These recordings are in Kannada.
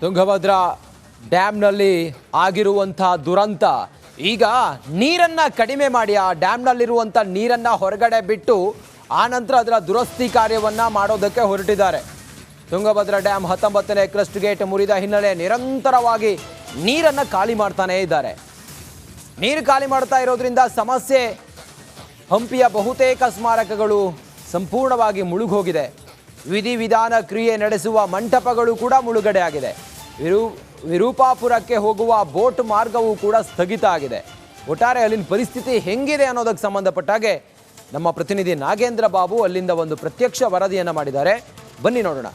ತುಂಗಭದ್ರಾ ಡ್ಯಾಮ್ನಲ್ಲಿ ಆಗಿರುವಂಥ ದುರಂತ ಈಗ ನೀರನ್ನ ಕಡಿಮೆ ಮಾಡಿ ಆ ಡ್ಯಾಮ್ನಲ್ಲಿರುವಂಥ ನೀರನ್ನ ಹೊರಗಡೆ ಬಿಟ್ಟು ಆನಂತರ ಅದರ ದುರಸ್ತಿ ಕಾರ್ಯವನ್ನ ಮಾಡೋದಕ್ಕೆ ಹೊರಟಿದ್ದಾರೆ. ತುಂಗಭದ್ರಾ ಡ್ಯಾಮ್ 19ನೇ ಕ್ರಸ್ಟ್ ಗೇಟ್ ಮುರಿದ ಹಿನ್ನೆಲೆ ನಿರಂತರವಾಗಿ ನೀರನ್ನ ಖಾಲಿ ಮಾಡ್ತಾನೇ ಇದ್ದಾರೆ. ನೀರು ಖಾಲಿ ಮಾಡ್ತಾ ಇರೋದ್ರಿಂದ ಸಮಸ್ಯೆ, ಹಂಪಿಯ ಬಹುತೇಕ ಸ್ಮಾರಕಗಳು ಸಂಪೂರ್ಣವಾಗಿ ಮುಳುಗೋಗಿದೆ. ವಿಧಿವಿಧಾನ ಕ್ರಿಯೆ ನಡೆಸುವ ಮಂಟಪಗಳು ಕೂಡ ಮುಳುಗಡೆ ಆಗಿದೆ. ವಿರೂಪಾಪುರಕ್ಕೆ ಹೋಗುವ ಬೋಟ್ ಮಾರ್ಗವೂ ಕೂಡ ಸ್ಥಗಿತ ಆಗಿದೆ. ಒಟ್ಟಾರೆ ಅಲ್ಲಿನ ಪರಿಸ್ಥಿತಿ ಹೆಂಗಿದೆ ಅನ್ನೋದಕ್ಕೆ ಸಂಬಂಧಪಟ್ಟಾಗೆ ನಮ್ಮ ಪ್ರತಿನಿಧಿ ನಾಗೇಂದ್ರ ಬಾಬು ಅಲ್ಲಿಂದ ಒಂದು ಪ್ರತ್ಯಕ್ಷ ವರದಿಯನ್ನು ಮಾಡಿದ್ದಾರೆ. ಬನ್ನಿ ನೋಡೋಣ.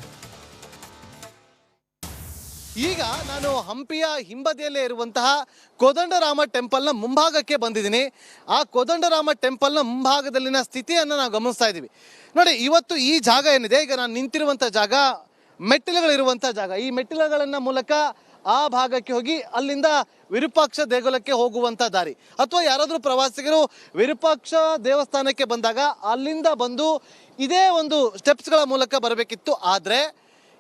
ಈಗ ನಾನು ಹಂಪಿಯ ಹಿಂಬದಿಯಲ್ಲೇ ಇರುವಂತಹ ಕೋದಂಡರಾಮ ಟೆಂಪಲ್ನ ಮುಂಭಾಗಕ್ಕೆ ಬಂದಿದ್ದೀನಿ. ಆ ಕೋದಂಡರಾಮ ಟೆಂಪಲ್ನ ಮುಂಭಾಗದಲ್ಲಿನ ಸ್ಥಿತಿಯನ್ನು ನಾವು ಗಮನಿಸ್ತಾ ಇದ್ದೀವಿ. ನೋಡಿ, ಇವತ್ತು ಈ ಜಾಗ ಏನಿದೆ, ಈಗ ನಾನು ನಿಂತಿರುವಂಥ ಜಾಗ ಮೆಟ್ಟಿಲುಗಳಿರುವಂಥ ಜಾಗ. ಈ ಮೆಟ್ಟಿಲುಗಳನ್ನ ಮೂಲಕ ಆ ಭಾಗಕ್ಕೆ ಹೋಗಿ ಅಲ್ಲಿಂದ ವಿರೂಪಾಕ್ಷ ದೇಗುಲಕ್ಕೆ ಹೋಗುವಂಥ ದಾರಿ, ಅಥವಾ ಯಾರಾದರೂ ಪ್ರವಾಸಿಗರು ವಿರೂಪಾಕ್ಷ ದೇವಸ್ಥಾನಕ್ಕೆ ಬಂದಾಗ ಅಲ್ಲಿಂದ ಬಂದು ಇದೇ ಒಂದು ಸ್ಟೆಪ್ಸ್ಗಳ ಮೂಲಕ ಬರಬೇಕಿತ್ತು. ಆದರೆ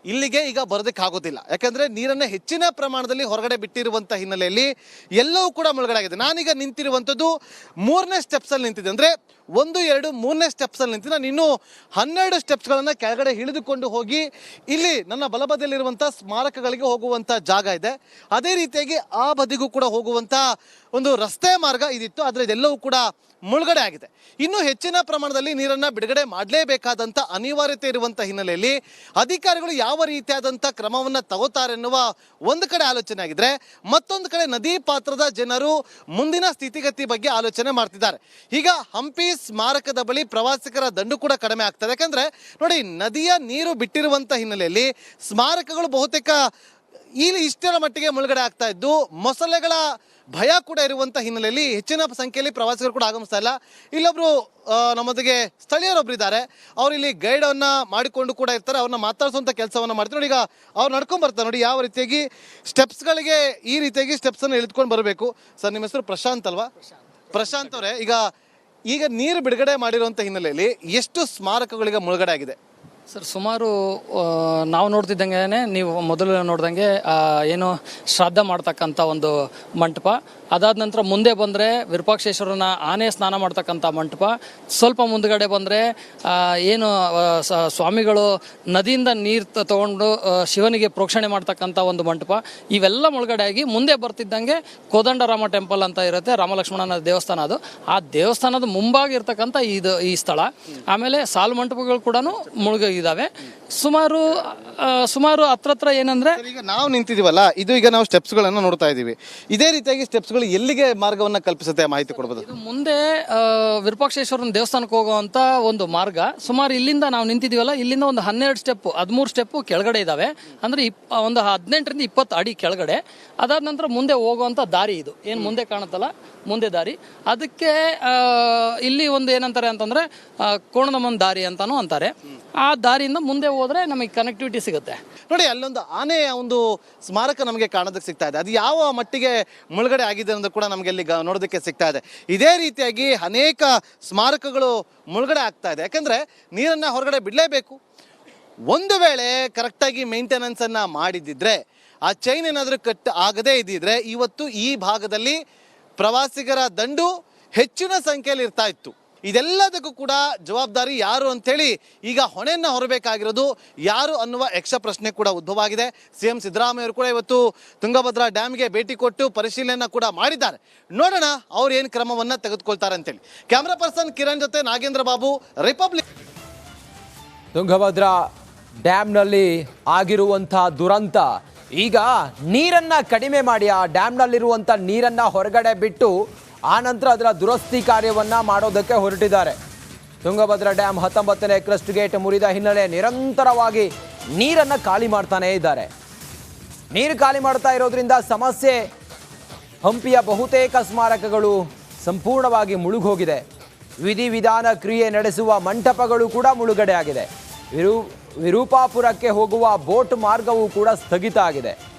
ಇಲ್ಲಿಗೆ ಈಗ ಬರೋದಕ್ಕಾಗೋದಿಲ್ಲ. ಯಾಕಂದರೆ ನೀರನ್ನು ಹೆಚ್ಚಿನ ಪ್ರಮಾಣದಲ್ಲಿ ಹೊರಗಡೆ ಬಿಟ್ಟಿರುವಂಥ ಹಿನ್ನೆಲೆಯಲ್ಲಿ ಎಲ್ಲವೂ ಕೂಡ ಮುಳುಗಡೆ ಆಗಿದೆ. ನಾನೀಗ ನಿಂತಿರುವಂಥದ್ದು 3ನೇ ಸ್ಟೆಪ್ಸಲ್ಲಿ ನಿಂತಿದ್ದೆ. ಅಂದರೆ 1, 2, 3ನೇ ಸ್ಟೆಪ್ಸಲ್ಲಿ ನಿಂತಿದ್ದೆ. ನಾನು ಇನ್ನೂ 12 ಸ್ಟೆಪ್ಸ್ಗಳನ್ನು ಕೆಳಗಡೆ ಇಳಿದುಕೊಂಡು ಹೋಗಿ ಇಲ್ಲಿ ನನ್ನ ಬಲಬದಿಯಲ್ಲಿರುವಂಥ ಸ್ಮಾರಕಗಳಿಗೆ ಹೋಗುವಂಥ ಜಾಗ ಇದೆ. ಅದೇ ರೀತಿಯಾಗಿ ಆ ಬದಿಗೂ ಕೂಡ ಹೋಗುವಂಥ ಒಂದು ರಸ್ತೆ ಮಾರ್ಗ ಇದಿತ್ತು. ಆದರೆ ಇದೆಲ್ಲವೂ ಕೂಡ ಮುಳುಗಡೆ ಆಗಿದೆ. ಇನ್ನೂ ಹೆಚ್ಚಿನ ಪ್ರಮಾಣದಲ್ಲಿ ನೀರನ್ನು ಬಿಡುಗಡೆ ಮಾಡಲೇಬೇಕಾದಂಥ ಅನಿವಾರ್ಯತೆ ಇರುವಂಥ ಹಿನ್ನೆಲೆಯಲ್ಲಿ ಅಧಿಕಾರಿಗಳು ಯಾವ ರೀತಿಯಾದಂಥ ಕ್ರಮವನ್ನು ತಗೋತಾರೆ ಎನ್ನುವ ಒಂದು ಕಡೆ ಆಲೋಚನೆ ಆಗಿದ್ರೆ, ಮತ್ತೊಂದು ಕಡೆ ನದಿ ಪಾತ್ರದ ಜನರು ಮುಂದಿನ ಸ್ಥಿತಿಗತಿ ಬಗ್ಗೆ ಆಲೋಚನೆ ಮಾಡ್ತಿದ್ದಾರೆ. ಈಗ ಹಂಪಿ ಸ್ಮಾರಕದ ಬಳಿ ಪ್ರವಾಸಿಗರ ದಂಡು ಕೂಡ ಕಡಿಮೆ ಆಗ್ತದೆ. ಯಾಕಂದ್ರೆ ನೋಡಿ, ನದಿಯ ನೀರು ಬಿಟ್ಟಿರುವಂಥ ಹಿನ್ನೆಲೆಯಲ್ಲಿ ಸ್ಮಾರಕಗಳು ಬಹುತೇಕ ಇಲ್ಲಿ ಇಷ್ಟರ ಮಟ್ಟಿಗೆ ಮುಳುಗಡೆ ಆಗ್ತಾ ಇದ್ದು, ಮೊಸಳೆಗಳ ಭಯ ಕೂಡ ಇರುವಂಥ ಹಿನ್ನೆಲೆಯಲ್ಲಿ ಹೆಚ್ಚಿನ ಸಂಖ್ಯೆಯಲ್ಲಿ ಪ್ರವಾಸಿಗರು ಕೂಡ ಆಗಮಿಸ್ತಾ ಇಲ್ಲ. ಇಲ್ಲೊಬ್ರು ನಮ್ಮೊಂದಿಗೆ ಸ್ಥಳೀಯರೊಬ್ರು ಇದ್ದಾರೆ. ಅವ್ರು ಇಲ್ಲಿ ಗೈಡನ್ನು ಮಾಡಿಕೊಂಡು ಕೂಡ ಇರ್ತಾರೆ. ಅವ್ರನ್ನ ಮಾತಾಡಿಸುವಂಥ ಕೆಲಸವನ್ನು ಮಾಡ್ತಾರೆ. ನೋಡಿ, ಈಗ ಅವ್ರು ನಡ್ಕೊಂಡು ಬರ್ತಾರೆ. ನೋಡಿ ಯಾವ ರೀತಿಯಾಗಿ ಸ್ಟೆಪ್ಸ್ಗಳಿಗೆ ಈ ರೀತಿಯಾಗಿ ಸ್ಟೆಪ್ಸನ್ನು ಇಳಿದುಕೊಂಡು ಬರಬೇಕು. ಸರ್, ನಿಮ್ಮ ಹೆಸರು ಪ್ರಶಾಂತ್ ಅಲ್ವಾ? ಪ್ರಶಾಂತ್ ಅವರೇ, ಈಗ ನೀರು ಬಿಡುಗಡೆ ಮಾಡಿರುವಂಥ ಹಿನ್ನೆಲೆಯಲ್ಲಿ ಎಷ್ಟು ಸ್ಮಾರಕಗಳಿಗೆ ಮುಳುಗಡೆ ಆಗಿದೆ ಸರ್? ಸುಮಾರು ನಾವು ನೋಡ್ತಿದ್ದಂಗೆ, ನೀವು ಮೊದಲು ನೋಡ್ದಂಗೆ ಏನು ಶ್ರಾದ್ದ ಮಾಡ್ತಕ್ಕಂಥ ಒಂದು ಮಂಟಪ, ಅದಾದ ನಂತರ ಮುಂದೆ ಬಂದರೆ ವಿರೂಪಾಕ್ಷೇಶ್ವರನ ಆನೆ ಸ್ನಾನ ಮಾಡ್ತಕ್ಕಂಥ ಮಂಟಪ, ಸ್ವಲ್ಪ ಮುಂದ್ಗಡೆ ಬಂದರೆ ಏನು ಸ್ವಾಮಿಗಳು ನದಿಯಿಂದ ನೀರು ತಗೊಂಡು ಶಿವನಿಗೆ ಪ್ರೋಕ್ಷಣೆ ಮಾಡ್ತಕ್ಕಂಥ ಒಂದು ಮಂಟಪ, ಇವೆಲ್ಲ ಮುಳುಗಡೆ ಆಗಿ ಮುಂದೆ ಬರ್ತಿದ್ದಂಗೆ ಕೋದಂಡರಾಮ ಟೆಂಪಲ್ ಅಂತ ಇರುತ್ತೆ, ರಾಮಲಕ್ಷ್ಮಣನ ದೇವಸ್ಥಾನ. ಅದು ಆ ದೇವಸ್ಥಾನದ ಮುಂಭಾಗ ಇರ್ತಕ್ಕಂಥ ಈ ಸ್ಥಳ. ಆಮೇಲೆ ಸಾಲು ಮಂಟಪಗಳು ಕೂಡ ಮುಳುಗಿದಾವೆ. ಸುಮಾರು ಹತ್ರ ಏನಂದ್ರೆ, ಈಗ ನಾವು ನಿಂತಿದೀವಲ್ಲ, ಇದು ಈಗ ನಾವು ಸ್ಟೆಪ್ಸ್ಗಳನ್ನು ನೋಡ್ತಾ ಇದ್ದೀವಿ. ಇದೇ ರೀತಿಯಾಗಿ ಸ್ಟೆಪ್ಸ್ಗಳು ಎಲ್ಲಿಗೆ ಮಾರ್ಗವನ್ನು ಕಲ್ಪಿಸುತ್ತೆ, ಮಾಹಿತಿ ಕೊಡ್ಬೋದು? ಇದು ಮುಂದೆ ವಿರೂಪಾಕ್ಷೇಶ್ವರನ ದೇವಸ್ಥಾನಕ್ಕೆ ಹೋಗುವಂತ ಒಂದು ಮಾರ್ಗ. ಸುಮಾರು ಇಲ್ಲಿಂದ ನಾವು ನಿಂತಿದೀವಲ್ಲ, ಇಲ್ಲಿಂದ ಒಂದು 12 ಸ್ಟೆಪ್ 13 ಸ್ಟೆಪ್ ಕೆಳಗಡೆ ಇದಾವೆ. ಅಂದ್ರೆ ಒಂದು 18ರಿಂದ 20 ಅಡಿ ಕೆಳಗಡೆ. ಅದಾದ ನಂತರ ಮುಂದೆ ಹೋಗುವಂತ ದಾರಿ ಇದು ಏನು ಮುಂದೆ ಕಾಣುತ್ತಲ್ಲ, ಮುಂದೆ ದಾರಿ. ಅದಕ್ಕೆ ಇಲ್ಲಿ ಒಂದು ಏನಂತಾರೆ ಅಂತಂದ್ರೆ ಕೋಣದಮ್ಮನ ದಾರಿ ಅಂತಾನು ಅಂತಾರೆ. ಆ ದಾರಿಯಿಂದ ಮುಂದೆ ಹೋದ್ರೆ ನಮಗೆ ಕನೆಕ್ಟಿವಿಟಿ ಸಿಗುತ್ತೆ. ನೋಡಿ, ಅಲ್ಲೊಂದು ಆನೆಯ ಒಂದು ಸ್ಮಾರಕ ನಮಗೆ ಕಾಣೋದಕ್ಕೆ ಸಿಗ್ತಾ ಇದೆ. ಅದು ಯಾವ ಮಟ್ಟಿಗೆ ಮುಳುಗಡೆ ಆಗಿದೆ ಅನ್ನೋದು ಕೂಡ ನಮಗೆ ಅಲ್ಲಿ ನೋಡೋದಕ್ಕೆ ಸಿಗ್ತಾ ಇದೆ. ಇದೇ ರೀತಿಯಾಗಿ ಅನೇಕ ಸ್ಮಾರಕಗಳು ಮುಳುಗಡೆ ಆಗ್ತಾ ಇದೆ. ಯಾಕಂದ್ರೆ ನೀರನ್ನು ಹೊರಗಡೆ ಬಿಡಲೇಬೇಕು. ಒಂದು ವೇಳೆ ಕರೆಕ್ಟಾಗಿ ಮೇಂಟೆನೆನ್ಸನ್ನು ಮಾಡಿದ್ದಿದ್ರೆ, ಆ ಚೈನ್ ಏನಾದರೂ ಕಟ್ ಆಗದೇ ಇದ್ದಿದ್ರೆ, ಇವತ್ತು ಈ ಭಾಗದಲ್ಲಿ ಪ್ರವಾಸಿಗರ ದಂಡು ಹೆಚ್ಚಿನ ಸಂಖ್ಯೆಯಲ್ಲಿ ಇರ್ತಾ ಇತ್ತು. ಇದೆಲ್ಲದಕ್ಕೂ ಕೂಡ ಜವಾಬ್ದಾರಿ ಯಾರು ಅಂತೇಳಿ ಈಗ ಹೊಣೆಯನ್ನು ಹೊರಬೇಕಾಗಿರೋದು ಯಾರು ಅನ್ನುವ ಯಕ್ಷ ಪ್ರಶ್ನೆ ಕೂಡ ಉದ್ಭವ ಆಗಿದೆ. CM ಸಿದ್ದರಾಮಯ್ಯ ಅವರು ಕೂಡ ಇವತ್ತು ತುಂಗಭದ್ರಾ ಡ್ಯಾಮ್ಗೆ ಭೇಟಿ ಕೊಟ್ಟು ಪರಿಶೀಲನೆ ಕೂಡ ಮಾಡಿದ್ದಾರೆ. ನೋಡೋಣ ಅವ್ರು ಏನು ಕ್ರಮವನ್ನು ತೆಗೆದುಕೊಳ್ತಾರೆ ಅಂತೇಳಿ. ಕ್ಯಾಮ್ರಾ ಪರ್ಸನ್ ಕಿರಣ್ ಜೊತೆ ನಾಗೇಂದ್ರ ಬಾಬು, ರಿಪಬ್ಲಿಕ್. ತುಂಗಭದ್ರಾ ಡ್ಯಾಮ್ನಲ್ಲಿ ಆಗಿರುವಂಥ ದುರಂತ ಈಗ ನೀರನ್ನ ಕಡಿಮೆ ಮಾಡಿ ಆ ಡ್ಯಾಮ್ನಲ್ಲಿರುವಂಥ ನೀರನ್ನ ಹೊರಗಡೆ ಬಿಟ್ಟು ಆನಂತರ ಅದರ ದುರಸ್ತಿ ಕಾರ್ಯವನ್ನ ಮಾಡೋದಕ್ಕೆ ಹೊರಟಿದ್ದಾರೆ. ತುಂಗಭದ್ರಾ ಡ್ಯಾಮ್ 19ನೇ ಕ್ರಸ್ಟ್ ಗೇಟ್ ಮುರಿದ ಹಿನ್ನೆಲೆ ನಿರಂತರವಾಗಿ ನೀರನ್ನು ಖಾಲಿ ಮಾಡ್ತಾನೇ ಇದ್ದಾರೆ. ನೀರು ಖಾಲಿ ಮಾಡ್ತಾ ಇರೋದ್ರಿಂದ ಸಮಸ್ಯೆ, ಹಂಪಿಯ ಬಹುತೇಕ ಸ್ಮಾರಕಗಳು ಸಂಪೂರ್ಣವಾಗಿ ಮುಳುಗೋಗಿದೆ. ವಿಧಿವಿಧಾನ ಕ್ರಿಯೆ ನಡೆಸುವ ಮಂಟಪಗಳು ಕೂಡ ಮುಳುಗಡೆ ಆಗಿದೆ. ವಿರೂಪಾಪುರಕ್ಕೆ ಹೋಗುವ ಬೋಟ್ ಮಾರ್ಗವೂ ಕೂಡ ಸ್ಥಗಿತ ಆಗಿದೆ.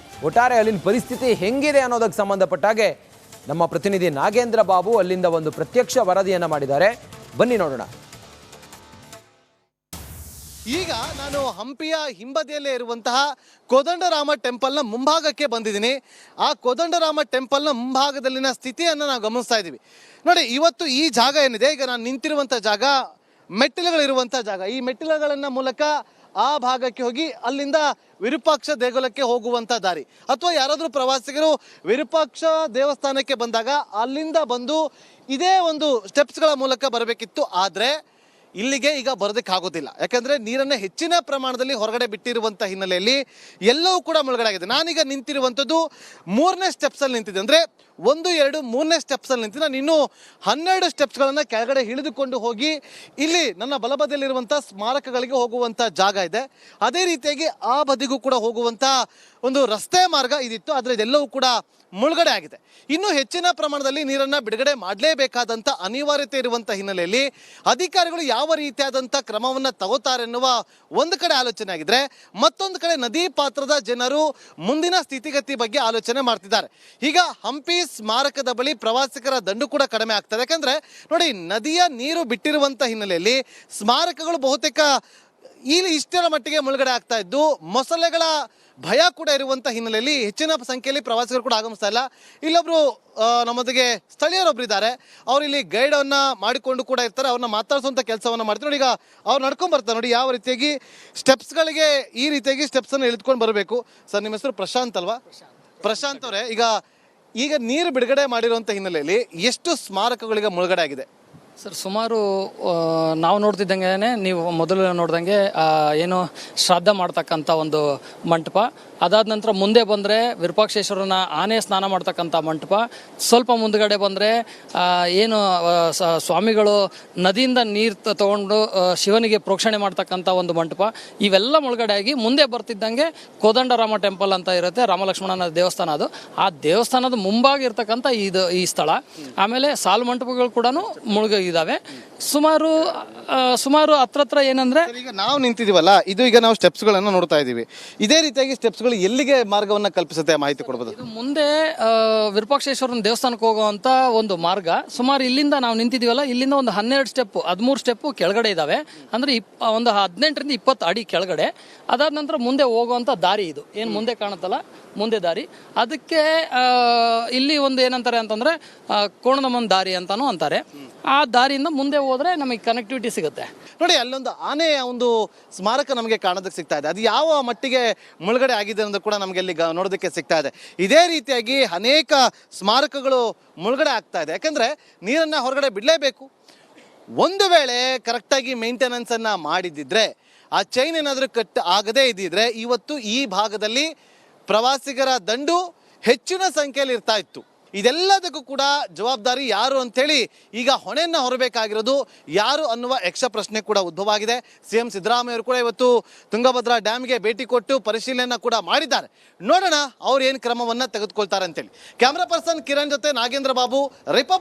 ಒಟ್ಟಾರೆ ಅಲ್ಲಿನ ಪರಿಸ್ಥಿತಿ ಹೆಂಗಿದೆ ಅನ್ನೋದಕ್ಕೆ ಸಂಬಂಧಪಟ್ಟಾಗೆ ನಮ್ಮ ಪ್ರತಿನಿಧಿ ನಾಗೇಂದ್ರ ಬಾಬು ಅಲ್ಲಿಂದ ಒಂದು ಪ್ರತ್ಯಕ್ಷ ವರದಿಯನ್ನು ಮಾಡಿದ್ದಾರೆ. ಬನ್ನಿ ನೋಡೋಣ. ಈಗ ನಾನು ಹಂಪಿಯ ಹಿಂಬದಿಯಲ್ಲೇ ಇರುವಂತಹ ಕೋದಂಡರಾಮ ಟೆಂಪಲ್ನ ಮುಂಭಾಗಕ್ಕೆ ಬಂದಿದ್ದೀನಿ. ಆ ಕೋದಂಡರಾಮ ಟೆಂಪಲ್ನ ಮುಂಭಾಗದಲ್ಲಿನ ಸ್ಥಿತಿಯನ್ನು ನಾವು ಗಮನಿಸ್ತಾ ಇದ್ದೀವಿ. ನೋಡಿ, ಇವತ್ತು ಈ ಜಾಗ ಏನಿದೆ, ಈಗ ನಾನು ನಿಂತಿರುವಂಥ ಜಾಗ ಮೆಟ್ಟಿಲುಗಳಿರುವಂಥ ಜಾಗ. ಈ ಮೆಟ್ಟಿಲುಗಳನ್ನ ಮೂಲಕ ಆ ಭಾಗಕ್ಕೆ ಹೋಗಿ ಅಲ್ಲಿಂದ ವಿರೂಪಾಕ್ಷ ದೇಗುಲಕ್ಕೆ ಹೋಗುವಂಥ ದಾರಿ, ಅಥವಾ ಯಾರಾದರೂ ಪ್ರವಾಸಿಗರು ವಿರೂಪಾಕ್ಷ ದೇವಸ್ಥಾನಕ್ಕೆ ಬಂದಾಗ ಅಲ್ಲಿಂದ ಬಂದು ಇದೇ ಒಂದು ಸ್ಟೆಪ್ಸ್ಗಳ ಮೂಲಕ ಬರಬೇಕಿತ್ತು. ಆದರೆ ಇಲ್ಲಿಗೆ ಈಗ ಬರೋದಕ್ಕಾಗೋದಿಲ್ಲ. ಯಾಕಂದರೆ ನೀರನ್ನು ಹೆಚ್ಚಿನ ಪ್ರಮಾಣದಲ್ಲಿ ಹೊರಗಡೆ ಬಿಟ್ಟಿರುವಂಥ ಹಿನ್ನೆಲೆಯಲ್ಲಿ ಎಲ್ಲವೂ ಕೂಡ ಮುಳುಗಡೆ ಆಗಿದೆ. ನಾನೀಗ ನಿಂತಿರುವಂಥದ್ದು 3ನೇ ಸ್ಟೆಪ್ಸಲ್ಲಿ ನಿಂತಿದ್ದೆ. ಅಂದರೆ 1, 2, 3ನೇ ಸ್ಟೆಪ್ಸಲ್ಲಿ ನಿಂತಿದ್ದೆ. ನಾನು ಇನ್ನೂ 12 ಸ್ಟೆಪ್ಸ್ಗಳನ್ನು ಕೆಳಗಡೆ ಇಳಿದುಕೊಂಡು ಹೋಗಿ ಇಲ್ಲಿ ನನ್ನ ಬಲಬದಿಯಲ್ಲಿರುವಂಥ ಸ್ಮಾರಕಗಳಿಗೆ ಹೋಗುವಂಥ ಜಾಗ ಇದೆ. ಅದೇ ರೀತಿಯಾಗಿ ಆ ಬದಿಗೂ ಕೂಡ ಹೋಗುವಂಥ ಒಂದು ರಸ್ತೆ ಮಾರ್ಗ ಇದಿತ್ತು. ಆದರೆ ಇದೆಲ್ಲವೂ ಕೂಡ ಮುಳುಗಡೆ ಆಗಿದೆ. ಇನ್ನೂ ಹೆಚ್ಚಿನ ಪ್ರಮಾಣದಲ್ಲಿ ನೀರನ್ನು ಬಿಡುಗಡೆ ಮಾಡಲೇಬೇಕಾದಂಥ ಅನಿವಾರ್ಯತೆ ಇರುವಂಥ ಹಿನ್ನೆಲೆಯಲ್ಲಿ ಅಧಿಕಾರಿಗಳು ಯಾವ ರೀತಿಯಾದಂಥ ಕ್ರಮವನ್ನು ತಗೋತಾರೆ ಎನ್ನುವ ಒಂದು ಕಡೆ ಆಲೋಚನೆ ಆಗಿದ್ರೆ, ಮತ್ತೊಂದು ಕಡೆ ನದಿ ಪಾತ್ರದ ಜನರು ಮುಂದಿನ ಸ್ಥಿತಿಗತಿ ಬಗ್ಗೆ ಆಲೋಚನೆ ಮಾಡ್ತಿದ್ದಾರೆ. ಈಗ ಹಂಪಿ ಸ್ಮಾರಕದ ಬಳಿ ಪ್ರವಾಸಿಗರ ದಂಡು ಕೂಡ ಕಡಿಮೆ ಆಗ್ತದೆ. ಯಾಕಂದ್ರೆ ನೋಡಿ, ನದಿಯ ನೀರು ಬಿಟ್ಟಿರುವಂಥ ಹಿನ್ನೆಲೆಯಲ್ಲಿ ಸ್ಮಾರಕಗಳು ಬಹುತೇಕ ಇಲ್ಲಿ ಇಷ್ಟರ ಮಟ್ಟಿಗೆ ಮುಳುಗಡೆ ಆಗ್ತಾ ಇದ್ದು, ಮೊಸಳೆಗಳ ಭಯ ಕೂಡ ಇರುವಂಥ ಹಿನ್ನೆಲೆಯಲ್ಲಿ ಹೆಚ್ಚಿನ ಸಂಖ್ಯೆಯಲ್ಲಿ ಪ್ರವಾಸಿಗರು ಕೂಡ ಆಗಮಿಸ್ತಾ ಇಲ್ಲ. ಇಲ್ಲೊಬ್ರು ನಮ್ಮೊಂದಿಗೆ ಸ್ಥಳೀಯರೊಬ್ರು ಇದ್ದಾರೆ. ಅವ್ರು ಇಲ್ಲಿ ಗೈಡನ್ನ ಮಾಡಿಕೊಂಡು ಕೂಡ ಇರ್ತಾರೆ. ಅವ್ರನ್ನ ಮಾತಾಡಿಸುವಂಥ ಕೆಲಸವನ್ನು ಮಾಡ್ತಾರೆ. ನೋಡಿ, ಈಗ ಅವ್ರು ನಡ್ಕೊಂಡು ಬರ್ತಾರೆ. ನೋಡಿ ಯಾವ ರೀತಿಯಾಗಿ ಸ್ಟೆಪ್ಸ್ಗಳಿಗೆ ಈ ರೀತಿಯಾಗಿ ಸ್ಟೆಪ್ಸನ್ನು ಇಳಿದುಕೊಂಡು ಬರಬೇಕು. ಸರ್, ನಿಮ್ಮ ಹೆಸರು ಪ್ರಶಾಂತ್ ಅಲ್ವಾ? ಪ್ರಶಾಂತ್ ಅವರೇ, ಈಗ ನೀರು ಬಿಡುಗಡೆ ಮಾಡಿರುವಂಥ ಹಿನ್ನೆಲೆಯಲ್ಲಿ ಎಷ್ಟು ಸ್ಮಾರಕಗಳಿಗೆ ಮುಳುಗಡೆ ಆಗಿದೆ ಸರ್? ಸುಮಾರು ನಾವು ನೋಡ್ತಿದ್ದಂಗೆ, ನೀವು ಮೊದಲು ನೋಡ್ದಂಗೆ ಏನು ಶ್ರಾದ್ದ ಮಾಡ್ತಕ್ಕಂಥ ಒಂದು ಮಂಟಪ, ಅದಾದ ನಂತರ ಮುಂದೆ ಬಂದರೆ ವಿರೂಪಾಕ್ಷೇಶ್ವರನ ಆನೆ ಸ್ನಾನ ಮಾಡ್ತಕ್ಕಂಥ ಮಂಟಪ, ಸ್ವಲ್ಪ ಮುಂದ್ಗಡೆ ಬಂದರೆ ಏನು ಸ್ವಾಮಿಗಳು ನದಿಯಿಂದ ನೀರು ತಗೊಂಡು ಶಿವನಿಗೆ ಪ್ರೋಕ್ಷಣೆ ಮಾಡ್ತಕ್ಕಂಥ ಒಂದು ಮಂಟಪ, ಇವೆಲ್ಲ ಮುಳುಗಡೆ ಆಗಿ ಮುಂದೆ ಬರ್ತಿದ್ದಂಗೆ ಕೋದಂಡರಾಮ ಟೆಂಪಲ್ ಅಂತ ಇರುತ್ತೆ, ರಾಮಲಕ್ಷ್ಮಣನ ದೇವಸ್ಥಾನ. ಅದು ಆ ದೇವಸ್ಥಾನದ ಮುಂಭಾಗ ಇರ್ತಕ್ಕಂಥ ಈ ಸ್ಥಳ. ಆಮೇಲೆ ಸಾಲು ಮಂಟಪಗಳು ಕೂಡ ಇದಾವೆ. ಸುಮಾರು ಹತ್ರ ಏನಂದ್ರೆ, ಈಗ ನಾವು ನಿಂತಿದೀವಲ್ಲ, ಇದು ಈಗ ನಾವು ಸ್ಟೆಪ್ಸ್ಗಳನ್ನು ನೋಡ್ತಾ ಇದ್ದೀವಿ. ಇದೇ ರೀತಿಯಾಗಿ ಸ್ಟೆಪ್ಸ್ಗಳು ಎಲ್ಲಿಗೆ ಮಾರ್ಗವನ್ನು ಕಲ್ಪಿಸುತ್ತೆ, ಮಾಹಿತಿ ಕೊಡ್ಬೋದು? ಇದು ಮುಂದೆ ವಿರೂಪಾಕ್ಷೇಶ್ವರನ ದೇವಸ್ಥಾನಕ್ಕೆ ಹೋಗುವಂತ ಒಂದು ಮಾರ್ಗ. ಸುಮಾರು ಇಲ್ಲಿಂದ ನಾವು ನಿಂತಿದೀವಲ್ಲ, ಇಲ್ಲಿಂದ ಒಂದು 13 ಸ್ಟೆಪ್ ಕೆಳಗಡೆ ಇದಾವೆ. ಅಂದ್ರೆ ಒಂದು 18ರಿಂದ 20 ಅಡಿ ಕೆಳಗಡೆ. ಅದಾದ ನಂತರ ಮುಂದೆ ಹೋಗುವಂತ ದಾರಿ ಇದು ಏನು ಮುಂದೆ ಕಾಣುತ್ತಲ್ಲ, ಮುಂದೆ ದಾರಿ. ಅದಕ್ಕೆ ಇಲ್ಲಿ ಒಂದು ಏನಂತಾರೆ ಅಂತಂದ್ರೆ ಕೋಣದಮ್ಮನ ದಾರಿ ಅಂತಾನು ಅಂತಾರೆ. ಆ ದಾರಿಯಿಂದ ಮುಂದೆ ಹೋದ್ರೆ ನಮಗೆ ಕನೆಕ್ಟಿವಿಟಿ ಸಿಗುತ್ತೆ. ನೋಡಿ, ಅಲ್ಲೊಂದು ಆನೆಯ ಒಂದು ಸ್ಮಾರಕ ನಮಗೆ ಕಾಣೋದಕ್ಕೆ ಸಿಗ್ತಾ ಇದೆ. ಅದು ಯಾವ ಮಟ್ಟಿಗೆ ಮುಳುಗಡೆ ಆಗಿದೆ ಅನ್ನೋದು ಕೂಡ ನಮಗೆ ಅಲ್ಲಿ ನೋಡೋದಕ್ಕೆ ಸಿಗ್ತಾ ಇದೆ. ಇದೇ ರೀತಿಯಾಗಿ ಅನೇಕ ಸ್ಮಾರಕಗಳು ಮುಳುಗಡೆ ಆಗ್ತಾ ಇದೆ. ಯಾಕಂದ್ರೆ ನೀರನ್ನ ಹೊರಗಡೆ ಬಿಡಲೇಬೇಕು. ಒಂದು ವೇಳೆ ಕರೆಕ್ಟಾಗಿ ಮೇಂಟೆನೆನ್ಸ್ ಅನ್ನ ಮಾಡಿದ್ದಿದ್ರೆ, ಆ ಚೈನ್ ಏನಾದರೂ ಕಟ್ ಆಗದೇ ಇದ್ದಿದ್ರೆ, ಇವತ್ತು ಈ ಭಾಗದಲ್ಲಿ ಪ್ರವಾಸಿಗರ ದಂಡು ಹೆಚ್ಚಿನ ಸಂಖ್ಯೆಯಲ್ಲಿ ಇರ್ತಾ ಇತ್ತು. ಇದೆಲ್ಲದಕ್ಕೂ ಕೂಡ ಜವಾಬ್ದಾರಿ ಯಾರು ಅಂತೇಳಿ ಈಗ ಹೊಣೆಯನ್ನು ಹೊರಬೇಕಾಗಿರೋದು ಯಾರು ಅನ್ನುವ ಯಕ್ಷ ಪ್ರಶ್ನೆ ಕೂಡ ಉದ್ಭವ ಆಗಿದೆ. CM ಸಿದ್ದರಾಮಯ್ಯ ಅವರು ಕೂಡ ಇವತ್ತು ತುಂಗಭದ್ರಾ ಡ್ಯಾಮ್ಗೆ ಭೇಟಿ ಕೊಟ್ಟು ಪರಿಶೀಲನೆ ಕೂಡ ಮಾಡಿದ್ದಾರೆ. ನೋಡೋಣ ಅವ್ರು ಏನು ಕ್ರಮವನ್ನು ತೆಗೆದುಕೊಳ್ತಾರೆ ಅಂತೇಳಿ. ಕ್ಯಾಮ್ರಾ ಪರ್ಸನ್ ಕಿರಣ್ ಜೊತೆ ನಾಗೇಂದ್ರ ಬಾಬು, ರಿಪಬ್ಲಿಕ್.